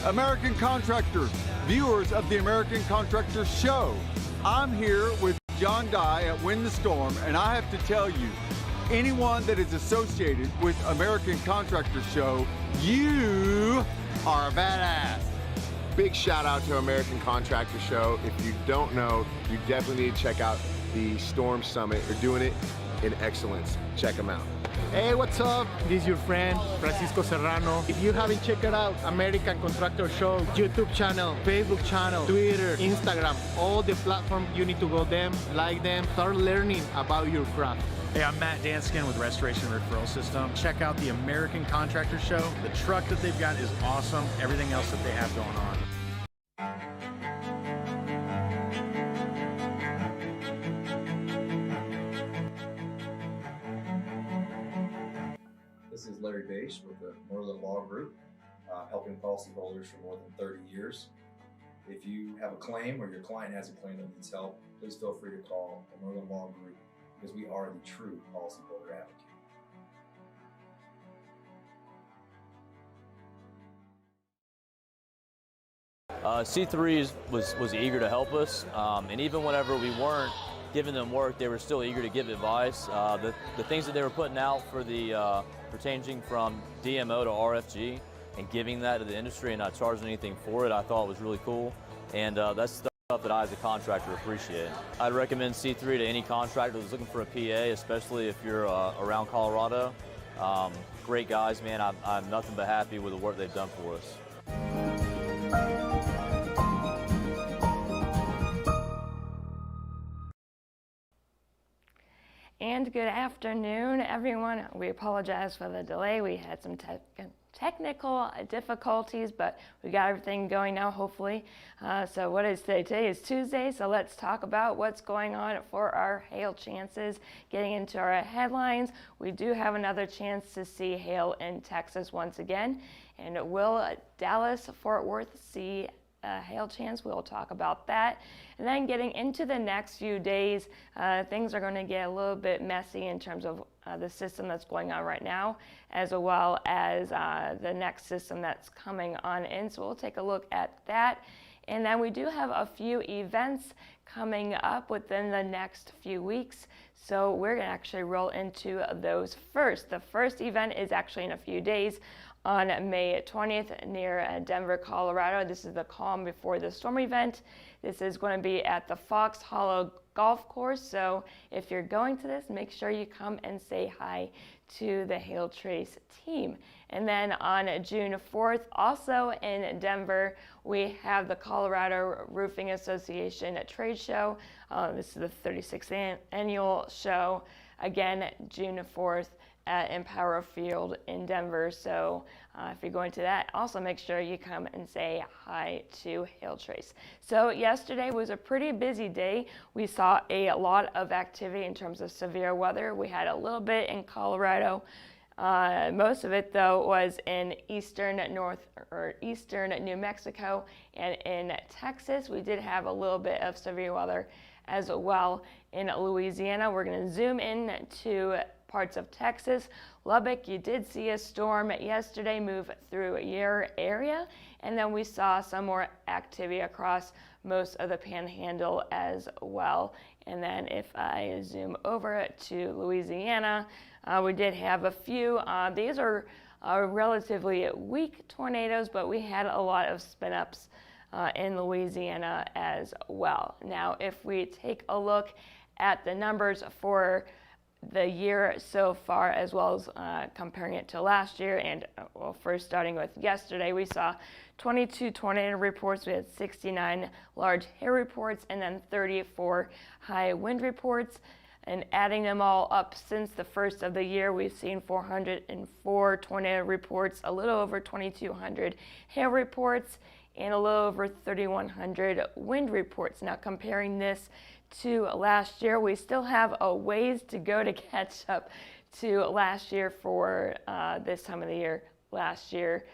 American contractors, viewers of the American Contractor Show. I'm here with John Dye at Win the Storm, and I have to tell you, anyone that is associated with American Contractor Show, you are a badass. Big shout out to American Contractor Show. If you don't know, you definitely need to check out the Storm Summit. They're doing it in excellence. Check them out. Hey, what's up? This is your friend, Francisco Serrano. If you haven't checked it out, American Contractor Show, YouTube channel, Facebook channel, Twitter, Instagram, all the platforms, you need to go them, like them, start learning about your craft. Hey, I'm Matt Danskin with Restoration Referral System. Check out the American Contractor Show. The truck that they've got is awesome. Everything else that they have going on. This is Larry Bache with the Northern Law Group, helping policyholders for more than 30 years. If you have a claim or your client has a claim that needs help, please feel free to call the Northern Law Group because we are the true policyholder advocate. C3 was eager to help us, and even whenever we weren't giving them work, they were still eager to give advice. The things that they were putting out for the for changing from DMO to RFG and giving that to the industry and not charging anything for it, I thought was really cool, and that's stuff that I as a contractor appreciate. I'd recommend C3 to any contractor that's looking for a PA, especially if you're around Colorado. Great guys, man. I'm nothing but happy with the work they've done for us. And good afternoon, everyone. We apologize for the delay. We had some technical difficulties, but we got everything going now, hopefully. So what is today? Today is Tuesday, so let's talk about what's going on for our hail chances. Getting into our headlines, we do have another chance to see hail in Texas once again. And will Dallas, Fort Worth see hail chance? We'll talk about that. And then getting into the next few days, things are going to get a little bit messy in terms of the system that's going on right now, as well as the next system that's coming on in. So we'll take a look at that. And then we do have a few events coming up within the next few weeks. So we're going to actually roll into those first. The first event is actually in a few days on May 20th near Denver, Colorado. This is the Calm Before the Storm event. This is going to be at the Fox Hollow Golf Course. So if you're going to this, make sure you come and say hi to the Hail Trace team. And then on June 4th, also in Denver, we have the Colorado Roofing Association trade show. This is the 36th annual show. Again, June 4th at Empower Field in Denver. So if you're going to that, also make sure you come and say hi to Hail Trace. So yesterday was a pretty busy day. We saw a lot of activity in terms of severe weather. We had a little bit in Colorado. Most of it, though, was in eastern New Mexico and in Texas. We did have a little bit of severe weather as well in Louisiana. We're going to zoom in to parts of Texas. Lubbock, you did see a storm yesterday move through your area, and then we saw some more activity across most of the Panhandle as well. And then if I zoom over to Louisiana, we did have a few. These are relatively weak tornadoes, but we had a lot of spin-ups in Louisiana as well. Now, if we take a look at the numbers for the year so far, as well as comparing it to last year, and well, first starting with yesterday, we saw 22 tornado reports. We had 69 large hail reports, and then 34 high wind reports. And adding them all up since the first of the year, we've seen 404 tornado reports, a little over 2,200 hail reports, and a little over 3,100 wind reports. Now, comparing this to last year, we still have a ways to go to catch up to last year for this time of the year. Last year,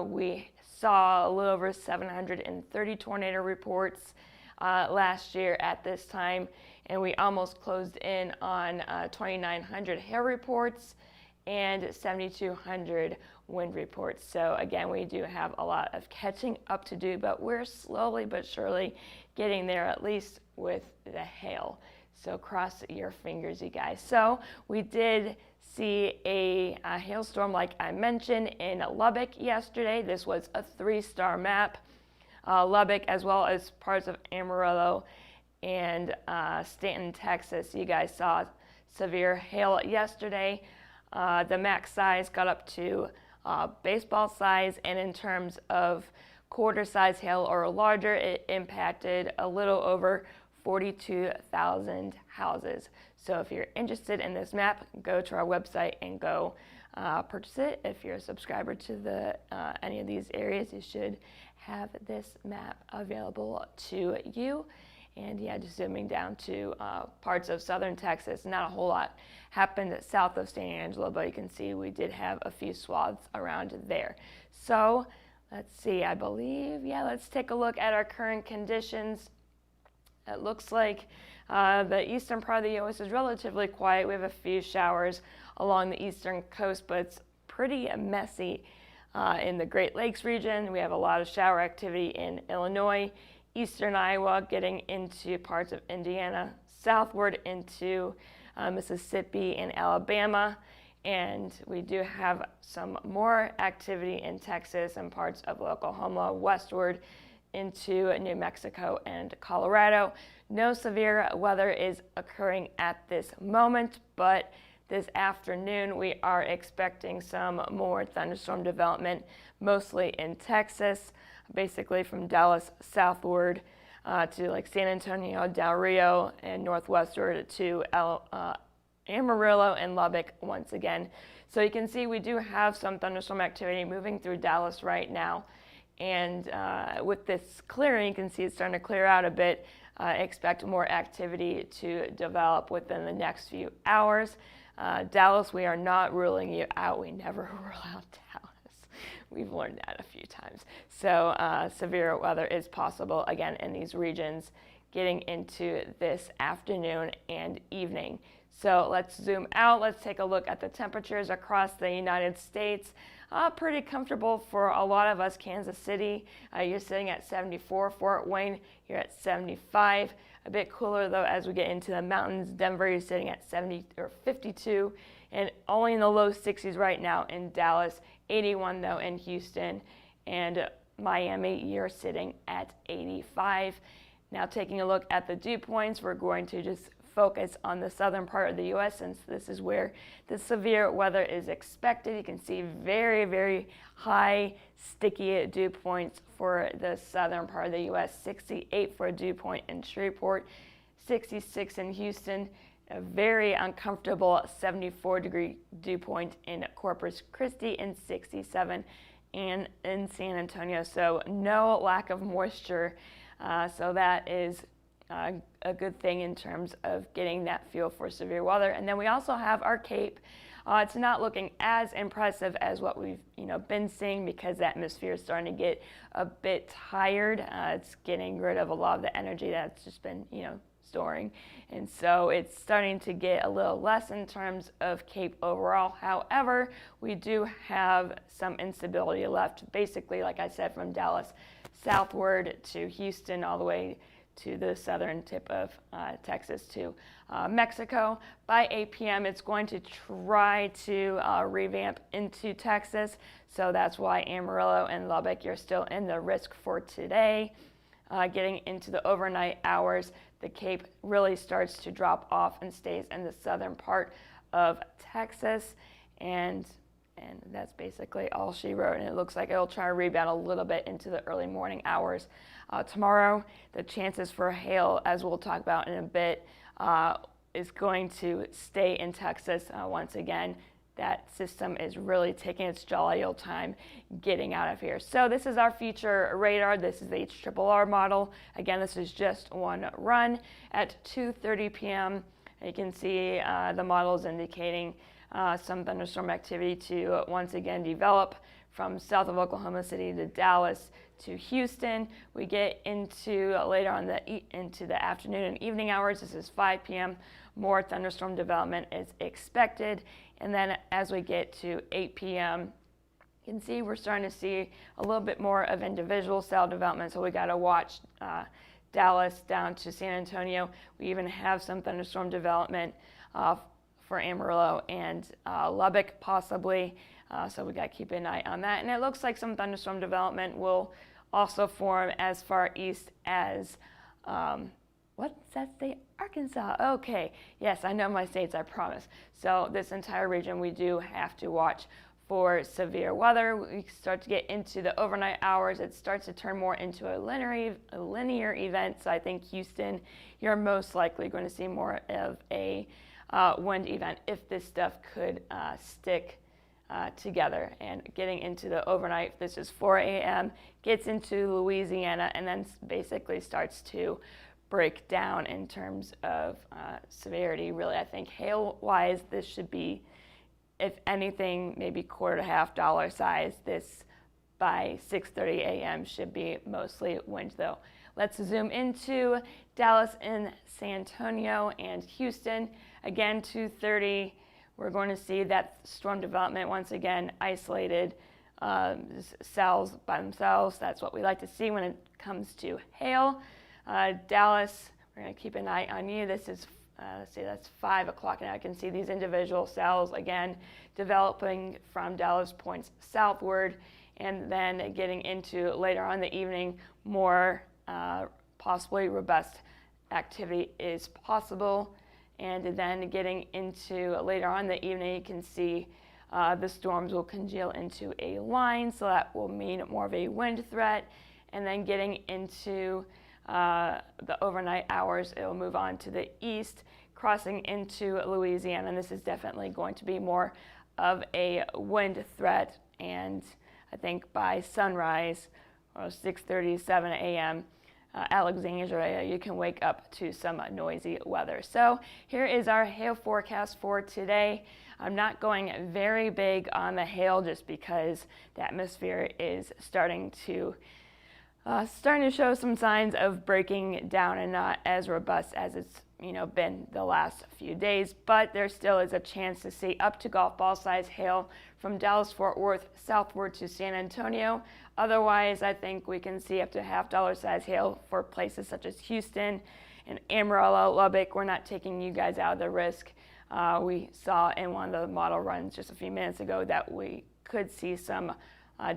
we saw a little over 730 tornado reports last year at this time, and we almost closed in on 2,900 hail reports and 7,200 wind reports. So again, we do have a lot of catching up to do, but we're slowly but surely getting there, at least with the hail. So cross your fingers, you guys. So we did see a hailstorm, like I mentioned, in Lubbock yesterday. This was a 3-star map. Lubbock, as well as parts of Amarillo and Stanton, Texas. You guys saw severe hail yesterday. The max size got up to baseball size, and in terms of quarter size hail or larger, it impacted a little over 42,000 houses. So if you're interested in this map, go to our website and go purchase it. If you're a subscriber to any of these areas, you should have this map available to you. And yeah, just zooming down to parts of southern Texas, not a whole lot happened south of San Angelo, but you can see we did have a few swaths around there. So let's see, I believe, yeah, let's take a look at our current conditions. It looks like the eastern part of the U.S. is relatively quiet. We have a few showers along the eastern coast, but it's pretty messy in the Great Lakes region. We have a lot of shower activity in Illinois, eastern Iowa, getting into parts of Indiana, southward into Mississippi and Alabama. And we do have some more activity in Texas and parts of Oklahoma, westward into New Mexico and Colorado. No severe weather is occurring at this moment, but this afternoon we are expecting some more thunderstorm development, mostly in Texas, basically from Dallas southward to like San Antonio, Del Rio, and northwestward to Amarillo and Lubbock once again. So you can see we do have some thunderstorm activity moving through Dallas right now. And with this clearing, you can see it's starting to clear out a bit. Expect more activity to develop within the next few hours. Dallas, we are not ruling you out. We never rule out Dallas. We've learned that a few times. So severe weather is possible, again, in these regions getting into this afternoon and evening. So let's zoom out. Let's take a look at the temperatures across the United States. Pretty comfortable for a lot of us. Kansas City, you're sitting at 74. Fort Wayne, you're at 75. A bit cooler though as we get into the mountains. Denver, you're sitting at 70 or 52, and only in the low 60s right now in Dallas. 81 though in Houston, and Miami, you're sitting at 85. Now taking a look at the dew points, we're going to just focus on the southern part of the U.S. since this is where the severe weather is expected. You can see very, very high sticky dew points for the southern part of the U.S. 68 for a dew point in Shreveport, 66 in Houston, a very uncomfortable 74-degree dew point in Corpus Christi, and 67 in San Antonio. So no lack of moisture. So that is a good thing in terms of getting that feel for severe weather. And then we also have our Cape. It's not looking as impressive as what we've been seeing because the atmosphere is starting to get a bit tired. It's getting rid of a lot of the energy that's just been storing, and so it's starting to get a little less in terms of Cape overall. However, we do have some instability left, basically, like I said, from Dallas southward to Houston all the way to the southern tip of Texas to Mexico. By 8 p.m. it's going to try to revamp into Texas, so that's why Amarillo and Lubbock, you're still in the risk for today. Getting into the overnight hours, the Cape really starts to drop off and stays in the southern part of Texas, and that's basically all she wrote. And it looks like it'll try to rebound a little bit into the early morning hours. Tomorrow, the chances for hail, as we'll talk about in a bit, is going to stay in Texas once again. That system is really taking its jolly old time getting out of here. So this is our future radar. This is the HRRR model. Again, this is just one run at 2:30 p.m. You can see the model is indicating some thunderstorm activity to once again develop from south of Oklahoma City to Dallas to Houston. We get into later on into the afternoon and evening hours. This is 5 p.m. More thunderstorm development is expected. And then as we get to 8 p.m., You can see we're starting to see a little bit more of individual cell development, so we got to watch Dallas down to San Antonio. We even have some thunderstorm development for Amarillo and Lubbock possibly, so we got to keep an eye on that. And it looks like some thunderstorm development will also form as far east as, what does that say? Arkansas. Okay, yes, I know my states, I promise. So this entire region, we do have to watch for severe weather. We start to get into the overnight hours. It starts to turn more into a linear event. So I think Houston, you're most likely going to see more of a wind event if this stuff could stick together. And getting into the overnight, this is 4 a.m., gets into Louisiana, and then basically starts to break down in terms of severity. Really, I think hail-wise, this should be, if anything, maybe quarter to half dollar size. This by 6:30 a.m. should be mostly wind though. Let's zoom into Dallas and San Antonio and Houston. Again, 2:30, we're going to see that storm development once again isolated cells by themselves. That's what we like to see when it comes to hail. Dallas, we're going to keep an eye on you. This is let's see, that's 5 o'clock, and I can see these individual cells again developing from Dallas points southward, and then getting into later on in the evening, more possibly robust activity is possible. And then getting into later on in the evening, you can see the storms will congeal into a line, so that will mean more of a wind threat. And then getting into the overnight hours, it will move on to the east, crossing into Louisiana, and this is definitely going to be more of a wind threat. And I think by sunrise, or 6:30, 7 a.m., Alexandria, you can wake up to some noisy weather. So here is our hail forecast for today. I'm not going very big on the hail just because the atmosphere is starting to show some signs of breaking down and not as robust as it's been the last few days, but there still is a chance to see up to golf ball size hail from Dallas-Fort Worth southward to San Antonio. Otherwise, I think we can see up to $half size hail for places such as Houston and Amarillo, Lubbock. We're not taking you guys out of the risk. We saw in one of the model runs just a few minutes ago that we could see some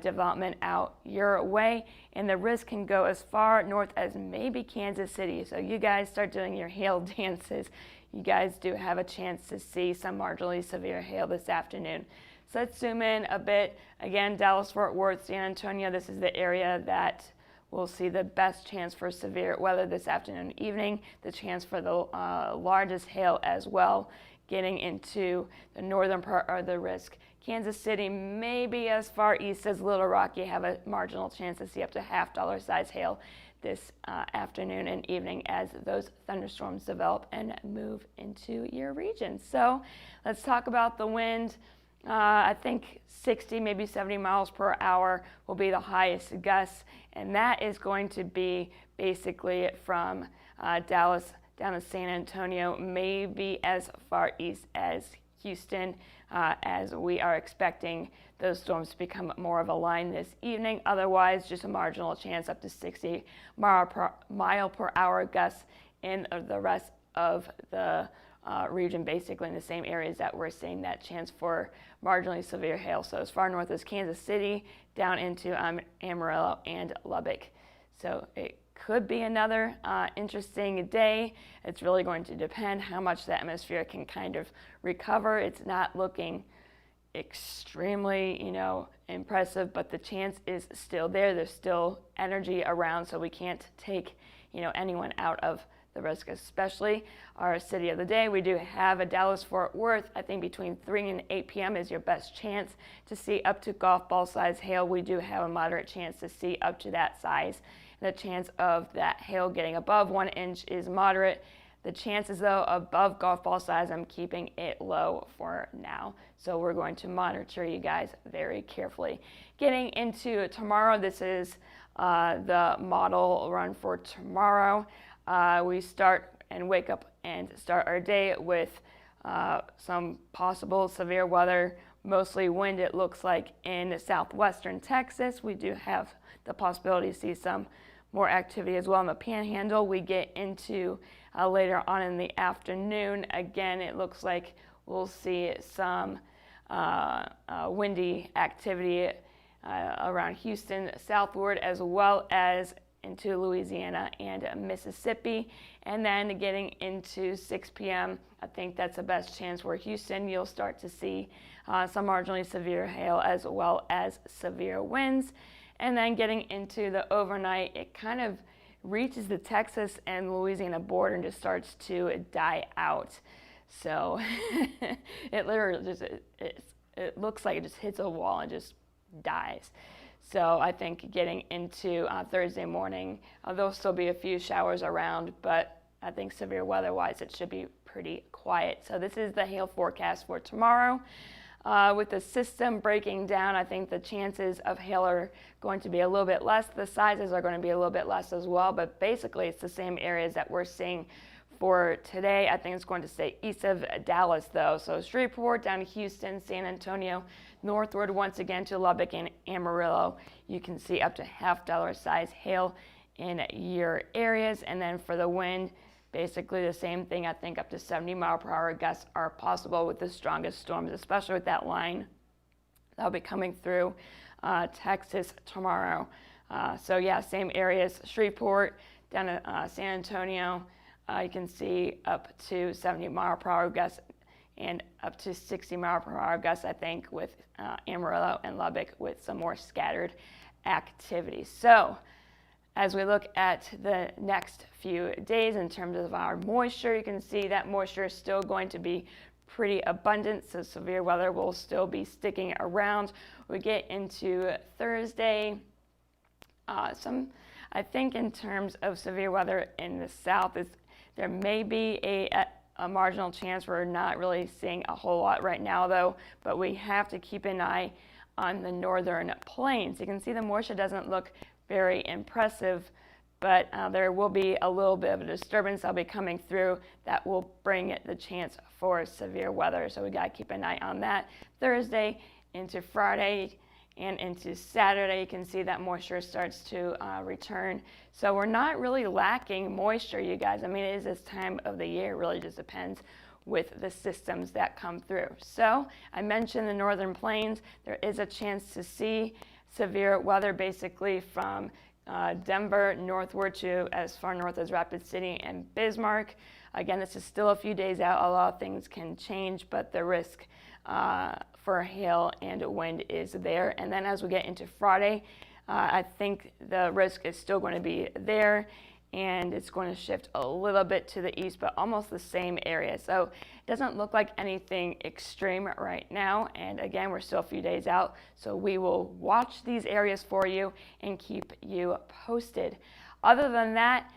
development out your way, and the risk can go as far north as maybe Kansas City. So you guys start doing your hail dances. You guys do have a chance to see some marginally severe hail this afternoon. So let's zoom in a bit. Again, Dallas-Fort Worth, San Antonio, this is the area that will see the best chance for severe weather this afternoon and evening, the chance for the largest hail as well. Getting into the northern part of the risk. Kansas City, maybe as far east as Little Rock, you have a marginal chance to see up to $half size hail this afternoon and evening as those thunderstorms develop and move into your region. So let's talk about the wind. I think 60, maybe 70 miles per hour will be the highest gusts, and that is going to be basically from Dallas down to San Antonio, maybe as far east as Houston, as we are expecting those storms to become more of a line this evening. Otherwise, just a marginal chance up to 60 mile per hour gusts in the rest of the region, basically in the same areas that we're seeing that chance for marginally severe hail. So as far north as Kansas City, down into Amarillo and Lubbock. So it could be another interesting day. It's really going to depend how much the atmosphere can kind of recover. It's not looking extremely, impressive, but the chance is still there. There's still energy around, so we can't take, anyone out of the risk, especially our city of the day. We do have a Dallas-Fort Worth. I think between 3 and 8 p.m. is your best chance to see up to golf ball size hail. We do have a moderate chance to see up to that size. The chance of that hail getting above 1 inch is moderate. The chances, though, above golf ball size, I'm keeping it low for now. So we're going to monitor you guys very carefully. Getting into tomorrow, this is the model run for tomorrow. We start and wake up and start our day with some possible severe weather mostly wind, it looks like, in southwestern Texas. We do have the possibility to see some more activity as well in the Panhandle. We get into later on in the afternoon. Again, it looks like we'll see some windy activity around Houston southward, as well as into Louisiana and Mississippi. And then getting into 6 p.m., I think that's the best chance where Houston, you'll start to see some marginally severe hail as well as severe winds. And then getting into the overnight, it kind of reaches the Texas and Louisiana border and just starts to die out. So it literally just, it looks like it just hits a wall and just dies. So I think getting into Thursday morning, there'll still be a few showers around, but I think severe weather-wise, it should be pretty quiet. So this is the hail forecast for tomorrow. With the system breaking down, I think the chances of hail are going to be a little bit less. The sizes are going to be a little bit less as well, but basically it's the same areas that we're seeing for today. I think it's going to stay east of Dallas though. So Shreveport down to Houston, San Antonio, northward once again to Lubbock and Amarillo. You can see up to $half size hail in your areas. And then for the wind, basically the same thing. I think up to 70-mile-per-hour gusts are possible with the strongest storms, especially with that line that'll be coming through Texas tomorrow. So yeah, same areas, Shreveport down to San Antonio. You can see up to 70-mile-per-hour gusts and up to 60-mile-per-hour gusts, I think, with Amarillo and Lubbock with some more scattered activity. So as we look at the next few days in terms of our moisture, you can see that moisture is still going to be pretty abundant, so severe weather will still be sticking around. We get into Thursday, I think in terms of severe weather in the south, there may be a marginal chance. We're not really seeing a whole lot right now though, but we have to keep an eye on the northern plains. You can see the moisture doesn't look very impressive, but there will be a little bit of a disturbance that'll be coming through that will bring the chance for severe weather. So we got to keep an eye on that. Thursday into Friday and into Saturday, you can see that moisture starts to return. So we're not really lacking moisture, you guys. I mean, it is this time of the year. It really just depends with the systems that come through. So I mentioned the northern plains. There is a chance to see severe weather basically from Denver northward to as far north as Rapid City and Bismarck. Again, this is still a few days out. A lot of things can change, but the risk for hail and wind is there. And then as we get into Friday, I think the risk is still going to be there, and it's going to shift a little bit to the east, but almost the same area. So it doesn't look like anything extreme right now. And again, we're still a few days out, so we will watch these areas for you and keep you posted. Other than that,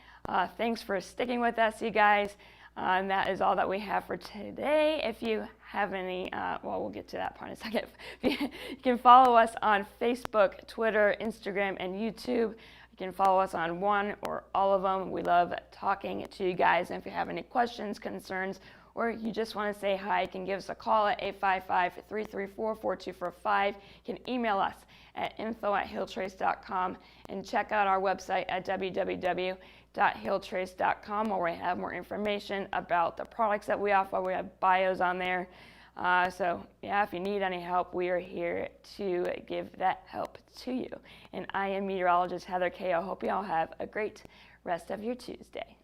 thanks for sticking with us, you guys. And that is all that we have for today. If you have any, well, we'll get to that part in a second. You can follow us on Facebook, Twitter, Instagram, and YouTube. You can follow us on one or all of them. We love talking to you guys. And if you have any questions, concerns, or you just want to say hi, you can give us a call at 855-334-4245. You can email us at info@hailtrace.com and check out our website at www.hailtrace.com, where we have more information about the products that we offer. We have bios on there. So yeah, if you need any help, we are here to give that help to you. And I am meteorologist Heather Kay. I hope you all have a great rest of your Tuesday.